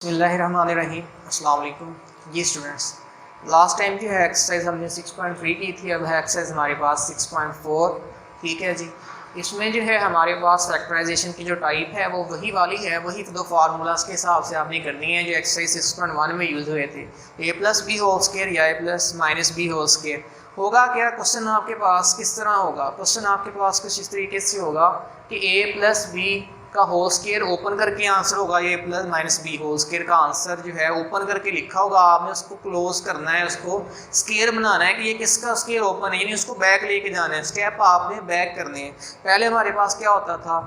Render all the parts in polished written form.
बिस्मिल्लाहिर्रहमानिर्रहीम। अस्सलाम वालेकुम। जी स्टूडेंट्स, लास्ट टाइम जो है एक्सरसाइज हमने 6.3 की थी, अब है एक्सरसाइज हमारे पास 6.4। ठीक है जी। इसमें जो है हमारे पास फैक्टराइजेशन की जो टाइप है वो वही वाली है, वही दो फार्मूलाज के हिसाब से आपने करनी है जो एक्सरसाइज 6.1 में यूज़ हुए थे। A plus B whole square या A plus minus B whole square. होगा क्या क्वेश्चन आपके पास किस तरह होगा? क्वेश्चन आपके पास कुछ इस तरीके से होगा कि ए प्लस बी का होल स्केयर ओपन करके आंसर होगा, A plus minus B whole square का आंसर जो है ओपन करके लिखा होगा, आपने उसको क्लोज करना है, उसको स्केयर बनाना है कि ये किसका स्केयर ओपन है, यानी उसको बैक लेके जाना है, स्टेप आपने बैक करने हैं। पहले हमारे पास क्या होता था,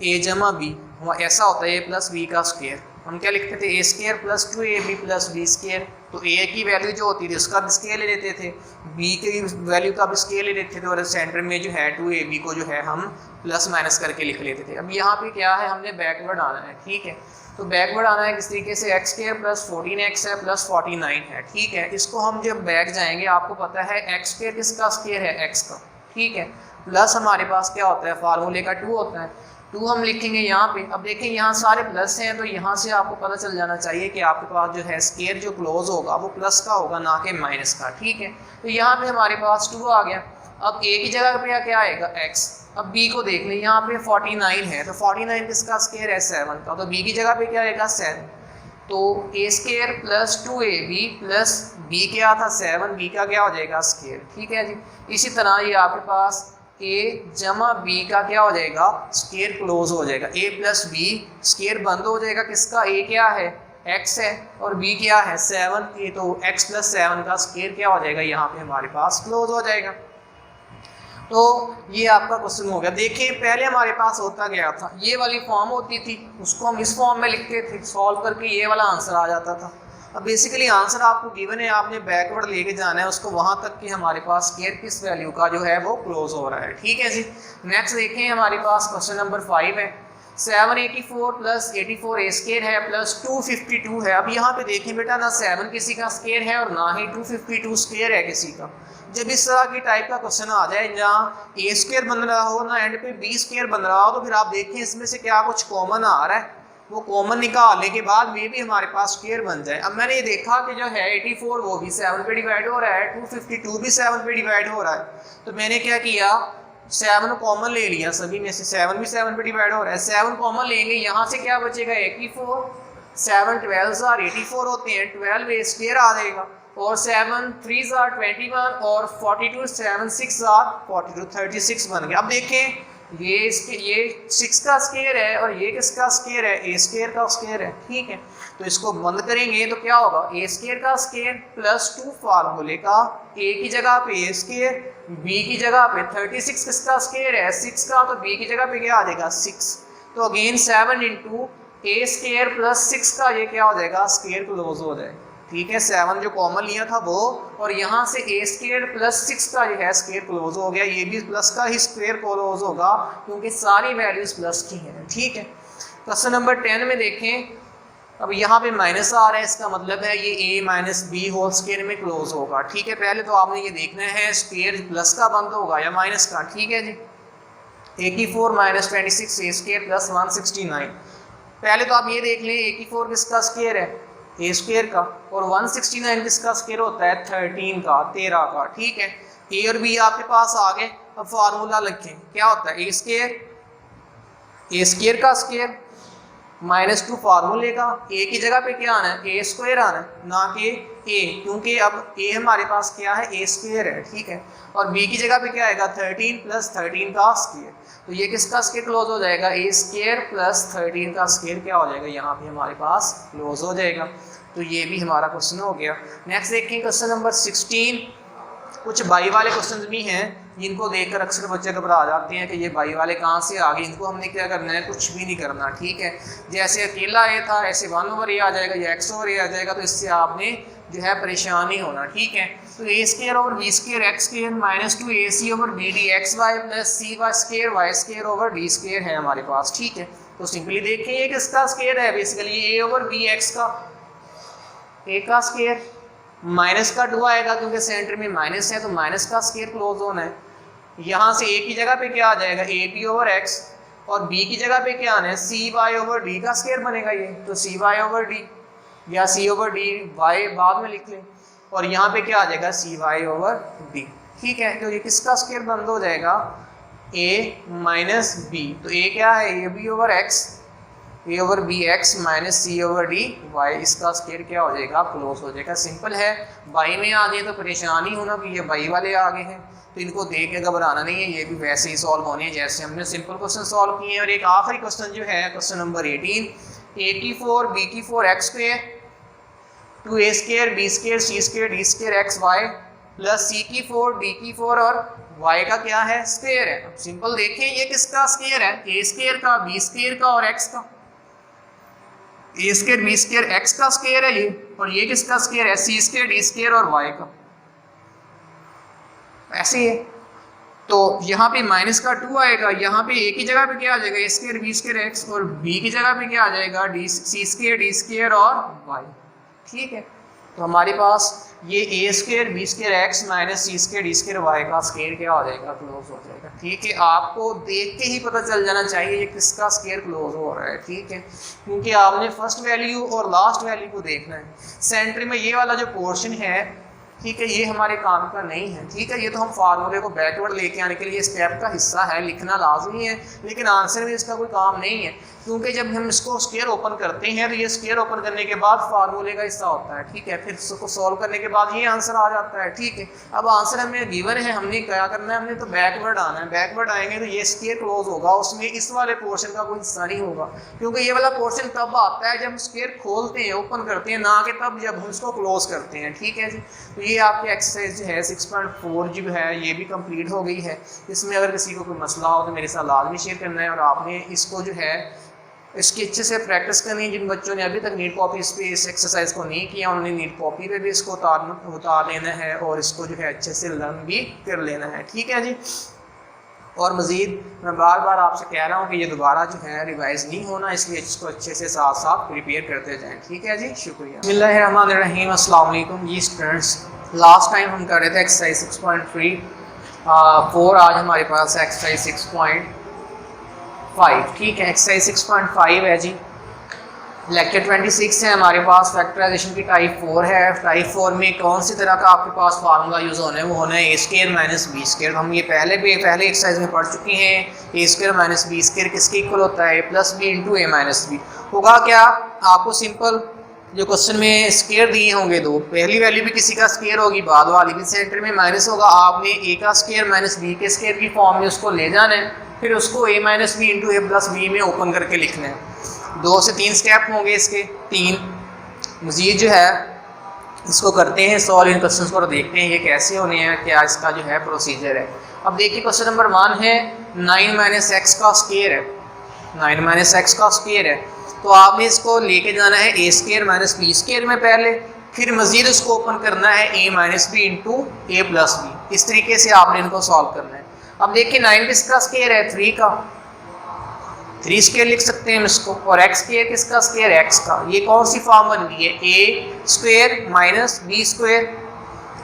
ए जमा बी, ऐसा होता है ए प्लस बी का स्केयर। हम क्या लिखते थे, A square plus 2ab plus B square. तो ए की वैल्यू जो होती थी उसका भी स्केयर ले लेते थे, बी की वैल्यू का भी स्केयर ले लेते थे, और सेंटर में जो है 2ab को जो है हम प्लस माइनस करके लिख लेते थे। अब यहाँ पे क्या है, हमने बैकवर्ड आना है। ठीक है, तो बैकवर्ड आना है किस तरीके से, एक्स स्केयर प्लस 14x है प्लस 49 है। ठीक है, इसको हम जब बैक जाएंगे आपको पता है एक्स स्केयर किसका स्केयर है, एक्स का। ठीक है, प्लस हमारे पास क्या होता है, फार्मूले का 2 होता है, 2 हम लिखेंगे यहाँ पे। अब देखें यहाँ सारे प्लस हैं, तो यहाँ से आपको पता चल जाना चाहिए कि आपके पास जो है स्केयर जो क्लोज होगा वो प्लस का होगा, ना कि माइनस का। ठीक है, तो यहाँ पे हमारे पास 2 आ गया। अब ए की जगह पे क्या आएगा, एक्स। अब बी को देख लें, यहाँ पे 49 है, तो 49 किसका स्केयर है, 7 का। तो बी की जगह पे क्या आएगा, 7। तो A square plus 2ab plus B क्या था, 7, बी का क्या हो जाएगा, स्केयर। ठीक है जी। इसी तरह ये आपके पास ए जमा बी का क्या हो जाएगा, स्केयर क्लोज हो जाएगा। ए प्लस बी स्केयर बंद हो जाएगा, किसका, ए क्या है, एक्स है, और बी क्या है, 7। ये तो एक्स प्लस 7 का स्केयर क्या हो जाएगा, यहाँ पे हमारे पास क्लोज हो जाएगा। तो ये आपका क्वेश्चन हो गया। देखिए पहले हमारे पास होता गया था, ये वाली फॉर्म होती थी, उसको हम इस फॉर्म में लिखते थे, सॉल्व करके ये वाला आंसर आ जाता था। अब बेसिकली आंसर आपको गिवन है, आपने बैकवर्ड लेके जाना है उसको वहां तक कि हमारे पास स्केयर किस वैल्यू का जो है वो क्लोज हो रहा है। ठीक है जी। नेक्स्ट देखें, हमारे पास क्वेश्चन नंबर 5 है। 784 प्लस 84 ए स्केयर है प्लस 252 है। अब यहाँ पे देखें बेटा, ना 7 किसी का स्केयर है और ना ही 252 स्केयर है किसी का। जब इस तरह की टाइप का क्वेश्चन आ जाए जहाँ ए स्केयर बन रहा हो ना एंड पे बी स्केयर बन रहा हो, तो फिर आप देखें इसमें से क्या कुछ कॉमन आ रहा है, वो कॉमन निकालने के बाद में भी हमारे पास स्केयर बन जाए। अब मैंने ये देखा कि जो है 84 वो भी 7 पे डिवाइड हो रहा है, 252 भी 7 पे डिवाइड हो रहा है, तो मैंने क्या किया, 7 कॉमन ले लिया, सभी में से 7 भी 7 पे डिवाइड हो रहा है, 7 कॉमन लेंगे, यहाँ से क्या बचेगा, 84, 7 12 और 84 होते हैं, 12 ए स्केयर आ जाएगा, और 7 3 21 और 42 7 6 42 36 बन गया। अब देखें ये 6 का स्केयर है और ये किसका स्केयर है, ए स्केयर का स्केयर है। ठीक है, तो इसको बंद करेंगे तो क्या होगा, ए स्केयर का स्केयर प्लस 2 फार्मूले का, ए की जगह पे ए स्केयर, बी की जगह पे 36 किसका स्केयर है, 6 का, तो बी की जगह पे क्या आ जाएगा, 6। तो अगेन 7 इंटू ए स्केयर प्लस 6 का ये क्या हो जाएगा, स्केयर क्लोज हो जाएगा। ठीक है, 7 जो कॉमन लिया था वो, और यहाँ से ए स्केयर प्लस 6 का जो है स्केयर क्लोज हो गया, ये भी प्लस का ही स्क्वेयर क्लोज होगा क्योंकि सारी वैल्यूज प्लस की हैं। ठीक है, क्वेश्चन नंबर 10 में देखें, अब यहाँ पे माइनस आ रहा है, इसका मतलब है ये ए माइनस बी होल स्केयर में क्लोज होगा। ठीक है, पहले तो आपने ये देखना है स्केयर प्लस का बंद होगा या माइनस का। ठीक है जी, 84 माइनस 26 ए स्केयर प्लस 169। पहले तो आप ये देख लें 84 किसका स्केयर है, ए स्क्वेयर का, और 169 किसका स्क्वेयर होता है, 13 का। ठीक है, ए और बी आपके पास आ गए। अब फार्मूला लिखें, क्या होता है, ए स्क्वेयर का स्क्वेयर माइनस 2 फार्मूले का, ए की जगह पे क्या आना है, ए स्क्वायर आना है, ना कि ए, क्योंकि अब ए हमारे पास क्या है, ए स्क्वायर है। ठीक है, और बी की जगह पे क्या आएगा, 13 प्लस 13 का स्क्वायर, तो ये किसका स्क्वायर क्लोज हो जाएगा, ए स्क्वायर प्लस 13 का स्क्वायर क्या हो जाएगा, यहाँ पे हमारे पास क्लोज हो जाएगा। तो ये भी हमारा क्वेश्चन हो गया। नेक्स्ट देखें क्वेश्चन नंबर 16। कुछ बाई वाले क्वेश्चन भी हैं जिनको देखकर अक्सर बच्चे घबरा जाते हैं कि ये बाई वाले कहाँ से आ गए, इनको हमने क्या करना है, कुछ भी नहीं करना। ठीक है, जैसे अकेला ए था ऐसे 1 ओवर ए आ जाएगा या x ओवर ए आ जाएगा, तो इससे आपने जो है परेशान नहीं होना। ठीक है, तो A square over B square X square minus 2 AC over B D X Y plus C Y square Y square over D square है हमारे पास। ठीक है, तो सिंपली देखें ये किसका स्केयर है, बेसिकली ए ओवर बी एक्स का, ए का स्केयर, माइनस का 2 आएगा क्योंकि सेंटर में माइनस है, तो माइनस का स्केयर क्लोज होना है। यहाँ से ए की जगह पे क्या आ जाएगा, ए बी ओवर एक्स, और बी की जगह पे क्या आना है, सी वाई ओवर डी का स्केयर बनेगा ये, तो सी वाई ओवर डी। या सी ओवर डी वाई बाद में लिख लें, और यहाँ पे क्या आ जाएगा सी वाई ओवर डी। ठीक है, तो ये किसका स्क्वायर बंद हो जाएगा, ए माइनस बी, तो ए क्या है A B over X, A over B X minus C over D Y, इसका स्क्वायर क्या हो जाएगा, क्लोज हो जाएगा। सिंपल है, बाई में आ गए तो परेशानी होना कि ये बाई वाले आ गए हैं, तो इनको देख के घबराना नहीं है, ये भी वैसे ही सॉल्व होने हैं जैसे हमने सिंपल क्वेश्चन सॉल्व किए हैं। और एक आखिरी क्वेश्चन जो है क्वेश्चन नंबर 18, ए की 4 बी की 4 X square, 2a square B square C square D square X Y plus C की 4 डी की 4 और y का क्या है, स्क्वायर है। अब सिंपल देखें ये किसका स्क्वायर है, ए स्क्वायर का बी स्क्वायर का और x का, ए स्क्वायर बी स्क्वायर x का स्क्वायर है ये, और ये किसका स्क्वायर है, सी स्क्वायर डी स्क्वायर और y का, ऐसे है। तो यहाँ पे माइनस का 2 आएगा, यहाँ पे a की जगह पे क्या आ जाएगा, A square B square x, और b की जगह पे क्या आ जाएगा, D C square D square और y। ठीक है, तो हमारे पास ये A square B square X minus C square D square Y का स्क्वायर क्या हो जाएगा, क्लोज हो जाएगा। ठीक है, आपको देख के ही पता चल जाना चाहिए ये किसका स्क्वायर क्लोज हो रहा है। ठीक है, क्योंकि आपने फर्स्ट वैल्यू और लास्ट वैल्यू को देखना है। सेंटर में ये वाला जो पोर्शन है, ठीक है, ये हमारे काम का नहीं है। ठीक है, ये तो हम फार्मूले को बैकवर्ड लेके आने के लिए स्टेप का हिस्सा है, लिखना लाजमी है, लेकिन आंसर में इसका कोई काम नहीं है, क्योंकि जब हम इसको स्क्वायर ओपन करते हैं तो ये स्क्वायर ओपन करने के बाद फार्मूले का हिस्सा होता है। ठीक है, फिर इसको सॉल्व करने के बाद ये आंसर आ जाता है। ठीक है, अब आंसर हमें गिवन है, हमने क्या करना है, हमने तो बैकवर्ड आना है। बैकवर्ड आएंगे तो ये स्क्वायर क्लोज होगा, उसमें इस वाले पोर्शन का कोई हिस्सा नहीं होगा, क्योंकि ये वाला पोर्शन तब आता है जब हम स्क्वायर खोलते हैं, ओपन करते हैं, ना कि तब जब हम इसको क्लोज करते हैं। ठीक है जी, तो ये आपकी एक्सरसाइज जो है 6.4 जो है ये भी कंप्लीट हो गई है। इसमें अगर किसी को कोई मसला हो तो मेरे साथ लाजमी शेयर करना है, और आपने इसको जो है इसकी अच्छे से प्रैक्टिस करनी है। जिन बच्चों ने अभी तक नीट कॉपी इस पे इस एक्सरसाइज को नहीं किया, उन्होंने नीट कॉपी पे भी इसको उतार लेना है और इसको जो है अच्छे से लर्न भी कर लेना है। ठीक है जी, और मज़ीद मैं बार बार आपसे कह रहा हूँ कि ये दोबारा जो है रिवाइज़ नहीं होना, इसलिए इसको अच्छे से साथ साथ प्रिपेयर करते जाएँ। ठीक है जी, शुक्रिया। बिस्मिल्लाहिर्रहमानिर्रहीम, अस्सलाम वालेकुम जी स्टूडेंट्स। लास्ट टाइम हम कर रहे थे एक्सरसाइज 6.4, आज हमारे पास एक्सरसाइज 6.5। ठीक है, एक्सरसाइज 6.5 है जी, लेक्चर 26 है हमारे पास। फैक्टराइजेशन की टाइप 4 है। टाइप 4 में कौन सी तरह का आपके पास फार्मूला यूज़ होना है, वो होना है ए स्क्वायर माइनस बी स्क्वायर। हम ये पहले एक्सरसाइज में पढ़ चुके हैं। ए स्क्वायर माइनस बी स्क्वायर किसके इक्वल होता है, A plus B into A minus B. होगा क्या, आपको सिंपल जो क्वेश्चन में स्क्वायर दिए होंगे दो, पहली वैल्यू भी किसी का स्क्वायर होगी, बाद वाली भी, सेंटर में माइनस होगा, आपने ए का स्क्वायर माइनस बी के स्क्वायर की फॉर्म में उसको ले जाना है, फिर उसको ए minus B into A plus B में ओपन करके लिखना है। 2 से 3 स्टेप होंगे इसके, 3। मज़ीद जो है इसको करते हैं सॉल्व, इन क्वेश्चन को देखते हैं ये कैसे होने हैं, क्या इसका जो है प्रोसीजर है। अब देखिए क्वेश्चन नंबर 1 है 9 माइनस एक्स का स्क्वायर है, 9 माइनस एक्स का स्क्वायर है। तो आपने इसको लेके जाना है ए स्क्वायर माइनस बी स्क्वायर में पहले, फिर मज़ीद उसको ओपन करना है ए minus B into A plus B. इस तरीके से आपने इनको सॉल्व करना है। अब देखिए 9 किसका स्क्वायर है, 3 का, 3 स्क्वायर लिख सकते हैं हम इसको, और एक्स स्क्वायर किसका स्क्वायर है, एक्स का। ये कौन सी फॉर्म बन गई है, ए स्क्वायर माइनस बी स्क्वायर।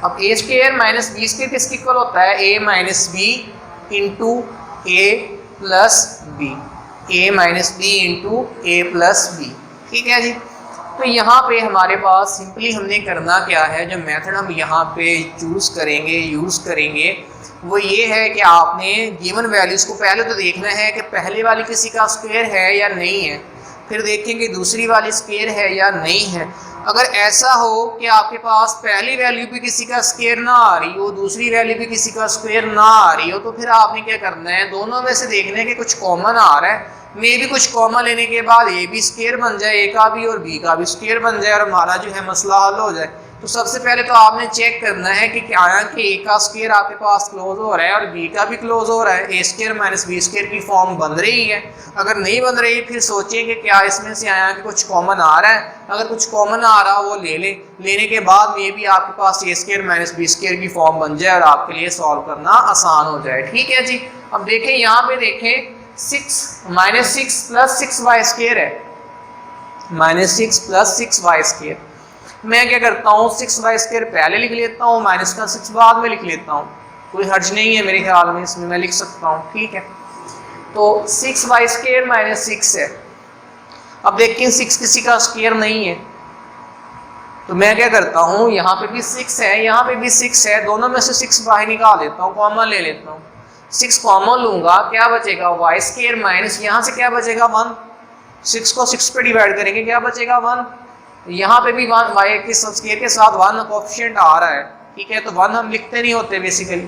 अब ए स्क्वायर माइनस बी स्क्वायर किसके इक्वल होता है, ए minus B into A plus B, A minus B into A plus B. ठीक है जी, तो यहाँ पे हमारे पास सिंपली हमने करना क्या है, जो मेथड हम यहाँ पे यूज़ करेंगे वो ये है कि आपने गिवन वैल्यूज़ को पहले तो देखना है कि पहले वाली किसी का स्क्वायर है या नहीं है, फिर देखेंगे दूसरी वाली स्क्वायर है या नहीं है। अगर ऐसा हो कि आपके पास पहली वैल्यू भी किसी का स्क्वायर ना आ रही हो, दूसरी वैल्यू भी किसी का स्क्वायर ना आ रही हो, तो फिर आपने क्या करना है, दोनों में से देखना है कि कुछ कॉमन आ रहा है। मे भी कुछ कॉमन लेने के बाद ए भी स्क्वायर बन जाए, ए का भी और बी का भी स्क्वायर बन जाए, और हमारा जो है मसला हल हो जाए। तो सबसे पहले तो आपने चेक करना है कि क्या कि ए का स्क्वायर आपके पास क्लोज हो रहा है और बी का भी क्लोज हो रहा है, ए स्क्वायर माइनस बी स्क्वायर की फॉर्म बन रही है। अगर नहीं बन रही फिर सोचिए कि क्या इसमें से आया कि कुछ कॉमन आ रहा है। अगर कुछ कॉमन आ रहा वो लेने के बाद में भी आपके पास ए स्क्वायर माइनस बी स्क्वायर की फॉर्म बन जाए और आपके लिए सॉल्व करना आसान हो जाए। ठीक है जी, अब देखें यहाँ पे देखें 6 माइनस 6 प्लस 6 वाई स्क्वायर है, माइनस 6 प्लस 6 वाई स्क्वायर। मैं क्या करता हूँ 6 वाई स्क्वायर पहले लिख लेता हूँ, माइनस का 6 बाद में लिख लेता हूँ, कोई हर्ज नहीं है मेरे ख्याल में, इसमें मैं लिख सकता हूँ। ठीक है, तो 6 वाई स्क्वायर माइनस 6 है। अब देखिए 6 किसी का स्क्वायर नहीं है, तो मैं क्या करता हूँ, यहाँ पे भी 6 है, यहाँ पे भी 6 है, दोनों में से 6 बाहर निकाल लेता हूँ, कॉमन ले लेता हूँ। 6 कॉमन लूंगा, क्या बचेगा वाई स्केयर माइनस यहाँ से क्या बचेगा 1। 6 को 6 पे डिवाइड करेंगे, क्या बचेगा 1। यहाँ पे भी 1 वाई के स्केयर के साथ 1 कोएफिशिएंट आ रहा है, ठीक है, तो 1 हम लिखते नहीं होते बेसिकली।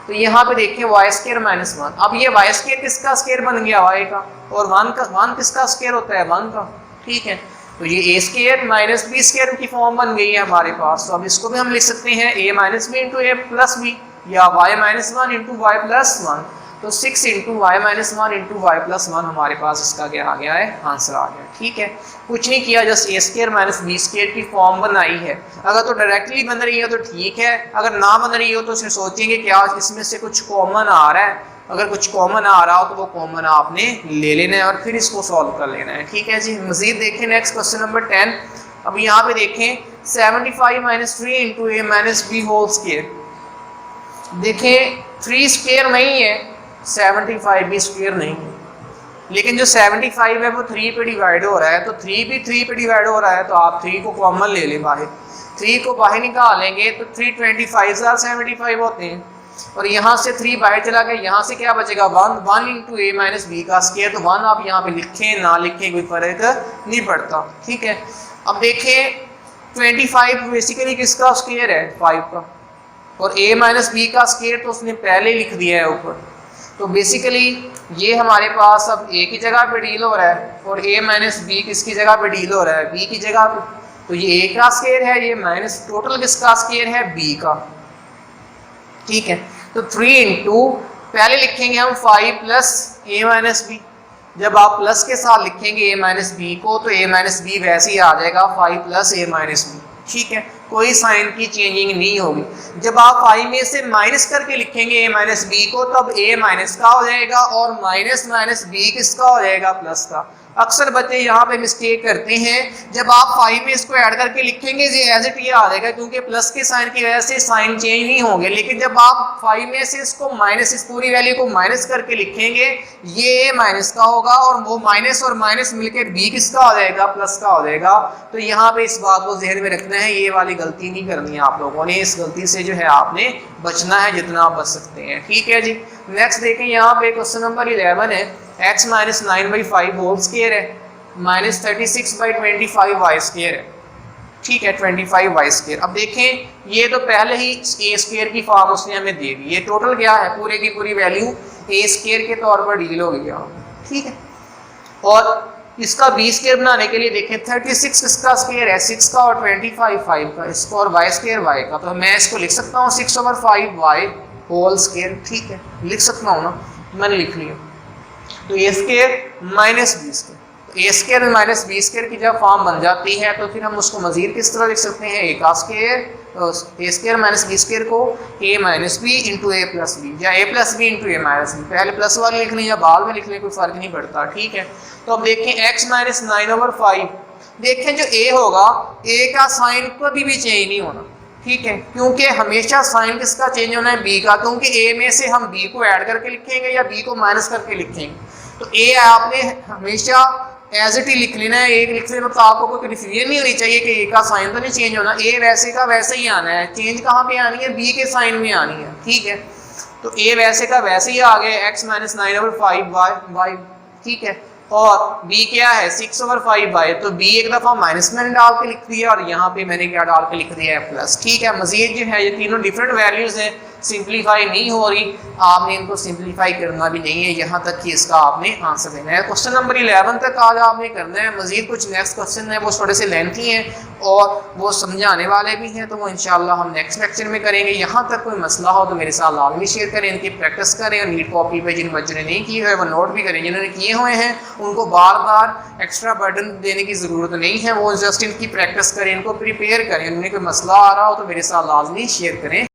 तो यहाँ पे देखिए वाई स्केयर माइनस 1। अब ये वाई स्केयर किसका स्केयर बन गया, वाई का, और 1 किसका स्केयर होता है, 1 का, ठीक है। तो ये ए स्केयर माइनस बी स्केयर की फॉर्म बन गई है हमारे पास। तो अब इसको भी हम लिख सकते हैं A minus B into A plus B, या Y minus 1 into Y plus 1। तो 6 into Y minus 1 into Y plus 1 हमारे पास इसका क्या आ गया है, आंसर आ गया, ठीक है। कुछ नहीं किया, just A square minus B square की फॉर्म बनाई है। अगर तो डायरेक्टली बन रही है तो ठीक है, अगर ना बन रही हो तो फिर सोचेंगे क्या इसमें से कुछ कॉमन आ रहा है। अगर कुछ कॉमन आ रहा हो तो वो कॉमन आपने ले लेना है और फिर इसको सॉल्व कर लेना है, ठीक है जी। मजीद देखें नेक्स्ट क्वेश्चन नंबर 10। अब यहाँ पे देखें 75 माइनस 3 इंटू ए माइनस बी होल स्केयर। देखें 3 स्केयर नहीं है, 75 भी स्केयर नहीं है, लेकिन जो 75 है वो 3 पे डिवाइड हो रहा है, तो 3 भी 3 पे डिवाइड हो रहा है, तो आप 3 को कॉमन ले लें बाहर। 3 को बाहर निकालेंगे तो 3 25 75 होते हैं, और यहाँ से 3 बाहर चला गया, यहाँ से क्या बचेगा 1 इंटू ए माइनस बी का स्केयर। तो 1 आप यहाँ पे लिखें ना लिखें कोई फर्क नहीं पड़ता, ठीक है। अब देखें 25 बेसिकली किसका स्केयर है, 5 का, और a माइनस बी का स्केयर तो उसने पहले लिख दिया है ऊपर। तो बेसिकली ये हमारे पास अब a की जगह पे डील हो रहा है, और a माइनस बी किसकी जगह पे डील हो रहा है, b की जगह पे। तो ये a का स्केयर है, ये माइनस टोटल किसका स्केयर है, b का, ठीक है। तो 3 इंटू पहले लिखेंगे हम 5 प्लस a माइनस बी। जब आप प्लस के साथ लिखेंगे a माइनस बी को तो a माइनस बी वैसे ही आ जाएगा 5 प्लस a माइनस बी, ठीक है, कोई साइन की चेंजिंग नहीं होगी। जब आप 5 में से माइनस करके लिखेंगे a माइनस बी को तब a माइनस का हो जाएगा और माइनस माइनस बी किसका हो जाएगा, प्लस का। अक्सर बच्चे यहाँ पे मिस्टेक करते हैं, जब आप 5 में इसको ऐड करके लिखेंगे ये एज इट ये आ जाएगा, क्योंकि प्लस के साइन की वजह से साइन चेंज नहीं होंगे। लेकिन जब आप 5 में से इसको माइनस, इस पूरी वैल्यू को माइनस करके लिखेंगे ये माइनस का होगा, और वो माइनस और माइनस मिलकर बी किसका हो जाएगा, प्लस का हो जाएगा। तो यहाँ पे इस बात को ध्यान में रखना है, ये वाली गलती नहीं करनी है आप लोगों ने, इस गलती से जो है आपने बचना है जितना आप बच सकते हैं, ठीक है जी। नेक्स्ट देखें यहाँ पे क्वेश्चन नंबर 11 है, x माइनस 9/5 होल स्केयर है, माइनस 36/25 वाई स्केयर है, ठीक है, 25 वाई स्केयर। अब देखें ये तो पहले ही ए स्केयर की फॉर्म उसने हमें दे दी, ये टोटल क्या है, पूरे की पूरी वैल्यू ए स्केयर के तौर पर डील हो गया, ठीक है। और इसका बी स्केयर बनाने के लिए देखें 36 किसका स्केयर है, 6 का, और 25 5 का, इसको, और वाई स्केयर वाई का। तो मैं इसको लिख सकता हूँ 6/5 वाई होल स्केयर, ठीक है, लिख सकता हूँ ना, मैंने लिख लिया। तो A square minus B square, A square minus B square की जब फॉर्म बन जाती है तो फिर हम उसको मजीद किस तरह लिख सकते हैं, ए का स्केयर, ए स्केयर माइनस बी स्केयर को ए minus B into A plus B, या A plus B into A minus B, पहले प्लस वाले लिख लें या बाद में लिख लें, कोई फर्क नहीं पड़ता, ठीक है। तो अब देखें x माइनस 9/5, देखें जो a होगा a का साइन कभी भी चेंज नहीं होना, ठीक है, क्योंकि हमेशा साइन किसका चेंज होना है, b का, क्योंकि a में से हम b को ऐड करके लिखेंगे या b को माइनस करके लिखेंगे। तो a आपने हमेशा एज इट ही लिख लेना है, एक लिखने में तो आपको कोई कन्फ्यूजन नहीं होनी चाहिए कि a का साइन तो नहीं चेंज होना, a वैसे का वैसे ही आना है, चेंज कहाँ पे आनी है, b के साइन में आनी है, ठीक है। तो a वैसे का वैसे ही आ गया x माइनस 9/5 वाई, ठीक है, और b क्या है 6/5 वाई, तो b एक दफ़ा माइनस मैंने डाल के लिख दिया और यहाँ पे मैंने क्या डाल के लिख दिया है प्लस, ठीक है। मजीद जो है ये तीनों डिफरेंट वैल्यूज हैं, सिंप्लीफाई नहीं हो रही, आपने इनको सिंप्लीफाई करना भी नहीं है, यहाँ तक कि इसका आपने आंसर देना है। क्वेश्चन नंबर 11 तक आज आपने करना है, मजीद कुछ नेक्स्ट क्वेश्चन है वो थोड़े से लेंथी हैं और वो समझाने वाले भी हैं, तो वो इंशाल्लाह हम नेक्स्ट लेक्चर में करेंगे। यहाँ तक कोई मसला हो तो मेरे साथ लाजमी शेयर करें, इनकी प्रैक्टिस करें, और नीट कॉपी पे जिन बच्चों ने नहीं किए हुए वो नोट भी करें, जिन्होंने किए हुए हैं उनको बार बार एक्स्ट्रा बर्डन देने की ज़रूरत नहीं है, वो जस्ट इनकी प्रैक्टिस करें, इनको प्रिपेयर करें। उन्हें कोई मसला आ रहा हो तो मेरे साथ लाजमी शेयर करें।